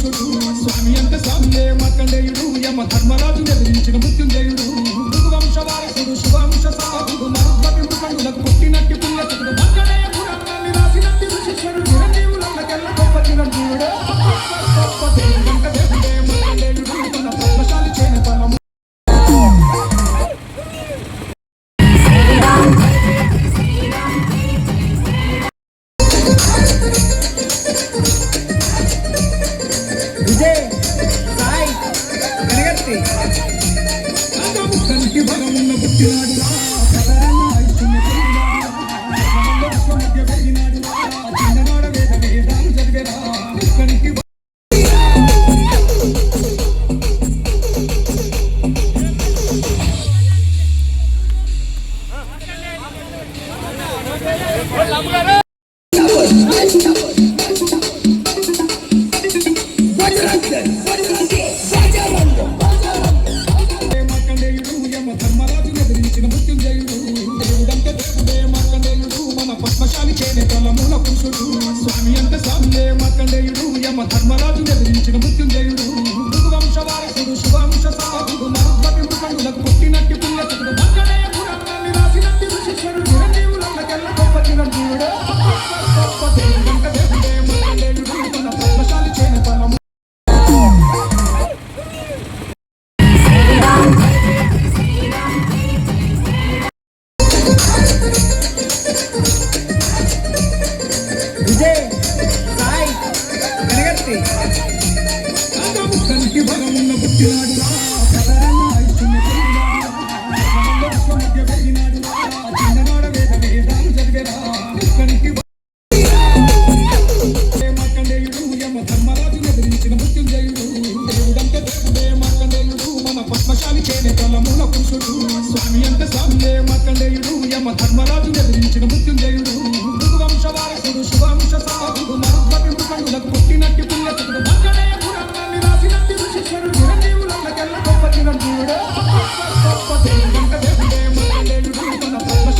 పురుషుడు స్వామి అంత స్వామియే మార్కండేయుడు యమ ధర్మరాజు ఎదిరించిన మృత్యుంజయుడు వంశ వారసుడు శుభవంశ సాధుడు మరుద్భటి మృకండులకు పుట్టినట్టి పుణ్యతుడు మార్కండేయ పురాణాన్ని రాసినట్టి ఋషీశ్వరుడు చిరంజీవులకెల్ల గొప్ప చిరంజీవుడు గొప్ప దేవుడంట దేవుడే మార్కండేయుడు మన పద్మశాలి చేన ఫలము విజయ్ సాయి కనగర్తి కంటి బలమున్న పుట్టినాడు మధ్య పెరిగినాడు చిన్ననాడ వేద వేదాలు చదివేరా కంటి మార్కండేయుడు యమ ధర్మరాజు ఎదిరించిన మృత్యుంజయుడు దేవుడంటే దేవుడే మార్కండేయుడు మన పద్మశాలి చేనే తలమూల పురుషుడు స్వామి అంత స్వామియే మార్కండేయుడు యమ ధర్మరాజు ఎదిరించిన మృత్యుంజయుడు వంశ వారసుడు శుభవంశ సాధుడు మరుద్భటి మృకండులకు పుట్టినట్టి పుణ్యతుడు మార్కండేయ పురాణాన్ని రాసినట్టి ఋషీశ్వరుడు చిరంజీవులకెల్ల గొప్ప చిరంజీవుడు గొప్ప దేవుడంట దేవుడే మార్కండేయుడు మన పద్మశాలి చేనే తలము విజయ్ సాయి కనగర్తి కంటి బలమున్న పుట్టినాడు మధ్య పెరిగినాడు చిన్ననాడ వేద వేదాలు చదివేరా కంటి మార్కండేయుడు యమ ధర్మరాజు ఎదిరించిన మృత్యుంజయుడు దేవుడంటే దేవుడే మార్కండేయుడు మన పద్మశాలి చేనే తలమూల పురుషుడు స్వామి అంత స్వామియే మార్కండేయుడు యమ ధర్మరాజు ఎదిరించిన మృత్యుంజయుడు